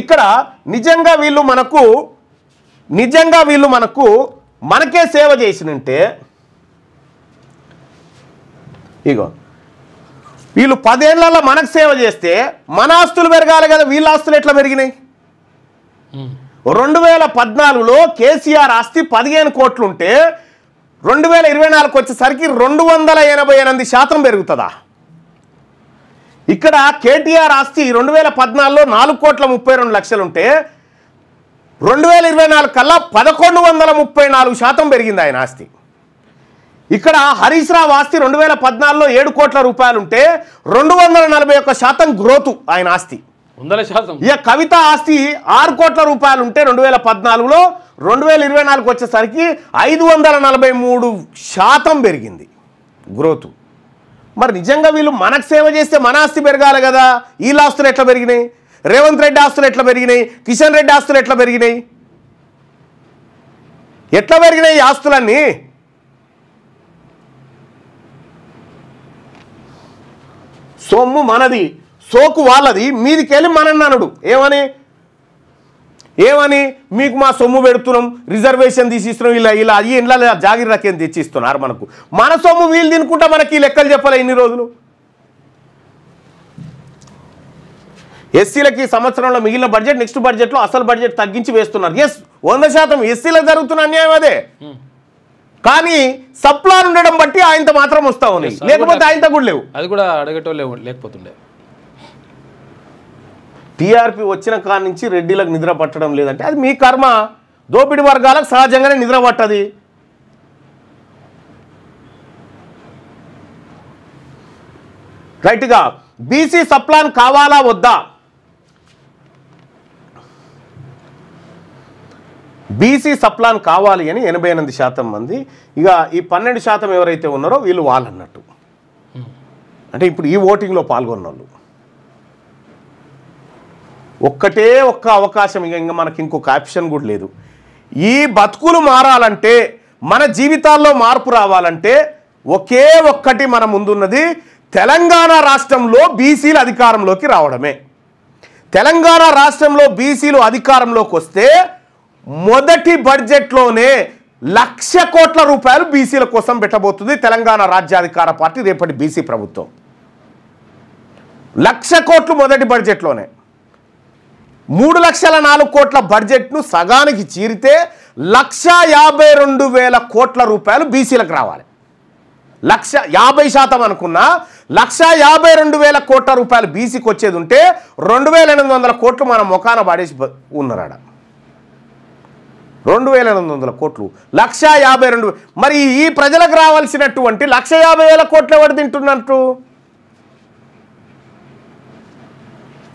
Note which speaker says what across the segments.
Speaker 1: ఇక్కడ నిజంగా వీళ్ళు మనకు మనకే సేవ చేసినంటే ఇగో వీళ్ళు 10 ఏళ్లలో మనకు సేవ చేస్తే మన ఆస్తులు పెరగాలి కదా, వీళ్ళ ఆస్తులు ఎట్లా పెరిగినాయి? 2014లో కేసీఆర్ ఆస్తి 15 కోట్లుంటే 2024 వచ్చేసరికి 288% పెరుగుతుందా? ఇక్కడ కేటీఆర్ ఆస్తి 2014లో 4,32,00,000 ఉంటే 2024 కల్లా 1,134% పెరిగింది ఆయన ఆస్తి. ఇక్కడ హరీష్ రావు ఆస్తి 2014లో 7 కోట్ల రూపాయలు ఉంటే 241% గ్రోత్ ఆయన ఆస్తి.
Speaker 2: 100%.
Speaker 1: ఇక కవిత ఆస్తి 6 కోట్ల రూపాయలు ఉంటే 2014లో 2024 వచ్చేసరికి 543% పెరిగింది గ్రోత్. మరి నిజంగా వీళ్ళు మనకు సేవ చేస్తే మన ఆస్తి పెరగాలి కదా, వీళ్ళ ఆస్తులు ఎట్లా పెరిగినాయి? రేవంత్ రెడ్డి ఆస్తులు ఎట్లా పెరిగినాయి? కిషన్ రెడ్డి ఆస్తులు ఎట్లా పెరిగినాయి? ఎట్లా పెరిగినాయి ఈ ఆస్తులన్నీ? సొమ్ము మనది, సోకు వాళ్ళది, మీదికెళ్ళి మనన్నాడు ఏమని మీకు మా సొమ్ము పెడుతున్నాం, రిజర్వేషన్ తీసిస్తున్నాం, ఇలా ఈ ఇండ్ల జాగిరకేం తెచ్చిస్తున్నారు మనకు. మన సొమ్ము వీళ్ళు తినుకుంటా మనకి ఈ లెక్కలు చెప్పలే ఇన్ని రోజులు. ఎస్సీలకి సంవత్సరంలో మిగిలిన బడ్జెట్ నెక్స్ట్ బడ్జెట్లో అసలు బడ్జెట్ తగ్గించి వేస్తున్నారు. 100% ఎస్సీలకు జరుగుతున్న అన్యాయం అదే. కానీ సప్లాన్ ఉండడం బట్టి ఆయనతో మాత్రం వస్తా ఉన్నాయి, లేకపోతే ఆయనతో కూడా లేవు.
Speaker 2: అది కూడా అడగటో లేకపోతుండే.
Speaker 1: టీఆర్పీ వచ్చిన కాడి నుంచి రెడ్డిలకు నిద్ర పట్టడం లేదంటే అది మీ కర్మ. దోపిడి వర్గాలకు సహజంగానే నిద్ర పట్టది. రైట్గా బీసీ సప్లాన్ కావాలా వద్దా? బీసీ సప్లాన్ కావాలి అని 88% మంది. ఇక ఈ 12% ఎవరైతే ఉన్నారో వీళ్ళు వాళ్ళన్నట్టు, అంటే ఇప్పుడు ఈ ఓటింగ్లో పాల్గొన్న వాళ్ళు. ఒక్క అవకాశం, ఇంకా మనకి ఇంకొక ఆప్షన్ కూడా లేదు. ఈ బతుకులు మారాలంటే, మన జీవితాల్లో మార్పు రావాలంటే ఒకే ఒక్కటి మన ముందున్నది, తెలంగాణ రాష్ట్రంలో బీసీలు అధికారంలోకి రావడమే. తెలంగాణ రాష్ట్రంలో బీసీలు అధికారంలోకి వస్తే మొదటి బడ్జెట్లోనే 1,00,000 కోట్ల రూపాయలు బీసీల కోసం పెట్టబోతుంది తెలంగాణ రాజ్యాధికార పార్టీ, రేపటి బీసీ ప్రభుత్వం. 1,00,000 కోట్లు మొదటి బడ్జెట్లోనే. 3,04,00,000 కోట్ల బడ్జెట్ను సగానికి చీరితే 1,52,000 కోట్ల రూపాయలు బీసీలకు రావాలి. 50% అనుకున్నా 1,52,000 కోట్ల రూపాయలు బీసీకి వచ్చేది ఉంటే 2,800 కోట్లు మన ముఖాన పడేసి ఉన్నారాడ. 2,800 కోట్లు, 1,52,000. మరి ఈ ప్రజలకు రావాల్సినటువంటి 1,50,000 కోట్లు ఎవరు తింటున్నట్టు?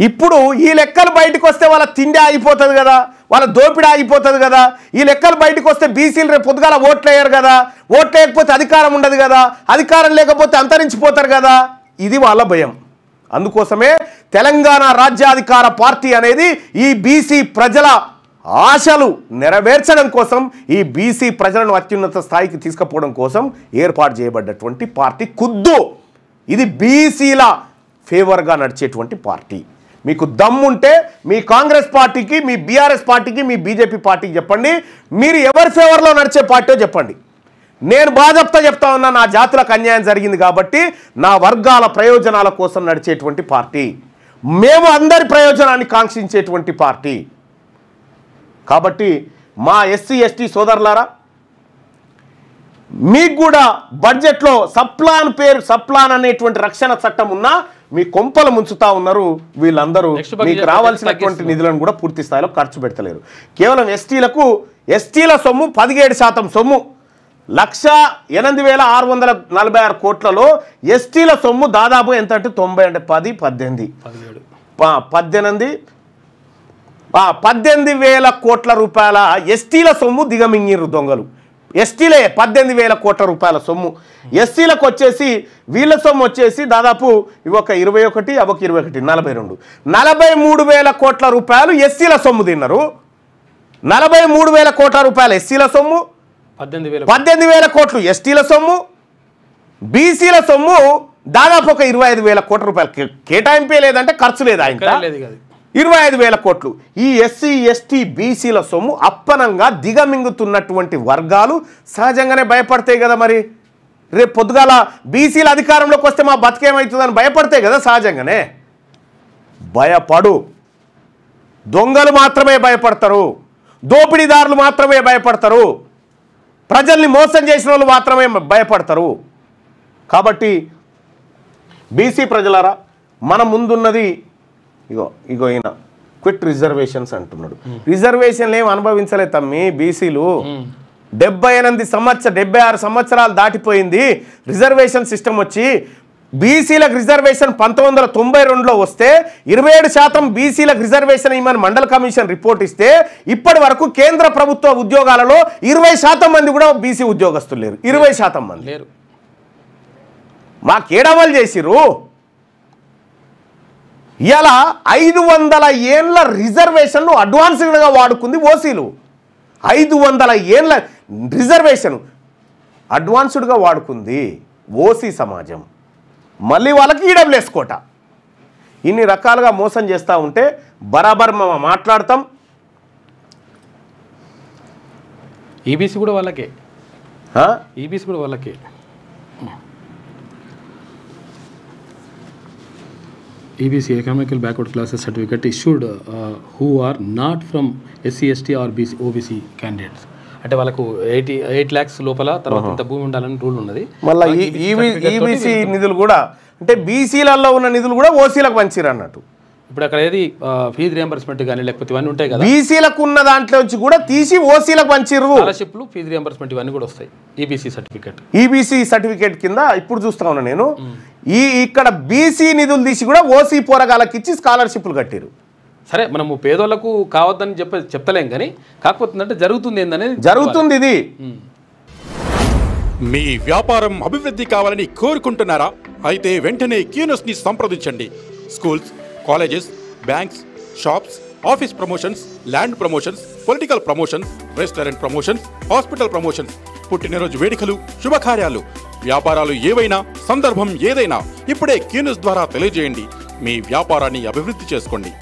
Speaker 1: ఇప్పుడు ఈ లెక్కలు బయటకు వస్తే వాళ్ళ తిండి ఆగిపోతుంది కదా, వాళ్ళ దోపిడీ ఆగిపోతుంది కదా. ఈ లెక్కలు బయటకు వస్తే బీసీలు రేపు పొద్దుగాల ఓట్లు వేయరు కదా, ఓట్లు వేయకపోతే అధికారం ఉండదు కదా, అధికారం లేకపోతే అంతరించిపోతారు కదా. ఇది వాళ్ళ భయం. అందుకోసమే తెలంగాణ రాజ్యాధికార పార్టీ అనేది ఈ బీసీ ప్రజల ఆశలు నెరవేర్చడం కోసం, ఈ బీసీ ప్రజలను అత్యున్నత స్థాయికి తీసుకుపోవడం కోసం ఏర్పాటు చేయబడ్డటువంటి పార్టీ ఖుద్దు. ఇది బీసీల ఫేవర్గా నడిచేటువంటి పార్టీ. మీకు దమ్ముంటే మీ కాంగ్రెస్ పార్టీకి, మీ బీఆర్ఎస్ పార్టీకి, మీ బీజేపీ పార్టీకి చెప్పండి, మీరు ఎవరి ఫేవర్లో నడిచే పార్టీ చెప్పండి. నేను బాధ్యత చెప్తా ఉన్నా, నా జాతులకు అన్యాయం జరిగింది కాబట్టి నా వర్గాల ప్రయోజనాల కోసం నడిచేటువంటి పార్టీ, మేము అందరి ప్రయోజనాన్ని కాంక్షించేటువంటి పార్టీ. కాబట్టి మా ఎస్సీ ఎస్టీ సోదరులారా, మీకు కూడా బడ్జెట్లో సప్లాన్ అనేటువంటి రక్షణ చట్టం ఉన్నా మీ కొంపలు ముంచుతా ఉన్నారు వీళ్ళందరూ. మీకు రావాల్సినటువంటి నిధులను కూడా పూర్తి స్థాయిలో ఖర్చు పెడతలేరు. కేవలం ఎస్టీల సొమ్ము 17% సొమ్ము, 1,08,646 కోట్లలో ఎస్టీల సొమ్ము దాదాపు ఎంత అంటే 90 అంటే 18,000 కోట్ల రూపాయల ఎస్టీల సొమ్ము దిగమింగిరు దొంగలు. ఎస్టీలే 18,000 కోట్ల రూపాయల సొమ్ము. ఎస్సీలకు వచ్చేసి వీళ్ళ సొమ్ము వచ్చేసి దాదాపు ఒక 21, అవొక 21, 42, 43,000 కోట్ల రూపాయలు ఎస్సీల సొమ్ము తిన్నారు. 43,000 కోట్ల రూపాయలు ఎస్సీల సొమ్ము, 18,000 కోట్లు ఎస్టీల సొమ్ము, బీసీల సొమ్ము దాదాపు ఒక 25,000 కోట్ల రూపాయలు. కేటాయింపే లేదంటే ఖర్చు లేదా ఇంకా. 25,000 కోట్లు. ఈ ఎస్సీ ఎస్టీ బీసీల సొమ్ము అప్పనంగా దిగమింగుతున్నటువంటి వర్గాలు సహజంగానే భయపడతాయి కదా. మరి రేపు పొద్దుగాల బీసీల అధికారంలోకి వస్తే మా బతికేమవుతుందని భయపడతాయి కదా సహజంగానే. భయపడు. దొంగలు మాత్రమే భయపడతారు, దోపిడీదారులు మాత్రమే భయపడతారు, ప్రజల్ని మోసం చేసిన వాళ్ళు మాత్రమే భయపడతారు. కాబట్టి బీసీ ప్రజలారా, మన ముందున్నది ఇగో ఈయన క్విట్ రిజర్వేషన్స్ అంటున్నాడు. రిజర్వేషన్లు ఏం అనుభవించలే తమ్మి బీసీలు. 76 సంవత్సరాలు దాటిపోయింది రిజర్వేషన్ సిస్టమ్ వచ్చి. బీసీలకు రిజర్వేషన్ 1992లో వస్తే 27% బీసీలకు రిజర్వేషన్ ఇవ్వమని మండల కమిషన్ రిపోర్ట్ ఇస్తే ఇప్పటి వరకు కేంద్ర ప్రభుత్వ ఉద్యోగాలలో 20% మంది కూడా బీసీ ఉద్యోగస్తులు లేరు. 20% మంది
Speaker 2: లేరు.
Speaker 1: మాకేడమలు చేసిరు. ఇలా 500 ఏళ్ళ రిజర్వేషన్ను అడ్వాన్స్డ్గా వాడుకుంది ఓసీలు. 500 ఏళ్ళ రిజర్వేషన్ అడ్వాన్స్డ్గా వాడుకుంది ఓసీ సమాజం. మళ్ళీ వాళ్ళకి ఈడబ్ల్యూఎస్ కోట. ఇన్ని రకాలుగా మోసం చేస్తూ ఉంటే బరాబర్ మాట్లాడతాం.
Speaker 2: ఈబీసీ కూడా వాళ్ళకే. ఈబీసీ కూడా వాళ్ళకే. EBC economically backward classes certificate issued who are not from SC, ST or OBC candidates. అంటే వాళ్ళకు 8 lakhs లోపల తర్వాత ఇంత భూమి ఉండాలని రూల్ ఉన్నది.
Speaker 1: మళ్ళీ ఈబీసీ నిధులు కూడా అంటే బీసీలలో ఉన్న నిధులు కూడా ఓసీలకు పంచిరు అన్నట్టు.
Speaker 2: ఇప్పుడు అక్కడ ఏది ఫీజు రియంబర్స్మెంట్ కానీ లేకపోతే ఇవన్నీ ఉంటాయి కదా,
Speaker 1: బీసీలకు ఉన్న దాంట్లో నుంచి కూడా తీసి ఓసీలకు పంచిరు.
Speaker 2: స్కాలర్షిప్లు, ఫీజు రియంబర్స్మెంట్ ఇవన్నీ కూడా వస్తాయి ఈబీసీ సర్టిఫికేట్
Speaker 1: కింద. ఇప్పుడు చూస్తా ఉన్నా నేను ఇక్కడ బీసీ నిధులు తీసి కూడా ఓసీ పోరగాళ్ళకి ఇచ్చి స్కాలర్షిప్లు కట్టిరు.
Speaker 2: సరే, మనము పేదోళ్లకు కావద్దని చెప్తలేం కానీ కాకపోతుందంటే జరుగుతుంది ఏందనేది
Speaker 1: జరుగుతుంది. ఇది
Speaker 3: మీ వ్యాపారం అభివృద్ధి కావాలని కోరుకుంటున్నారా? అయితే వెంటనే క్యూనస్ ని సంప్రదించండి. Schools, colleges, banks, shops, office promotions, land promotions, political promotions, restaurant promotions, hospital promotions, పుట్టినరోజు వేడుకలు, శుభకార్యాలు, వ్యాపారాలు ఏవైనా, సందర్భం ఏదైనా ఇప్పుడే క్యూనస్ ద్వారా తెలియజేయండి. మీ వ్యాపారాన్ని అభివృద్ధి చేసుకోండి.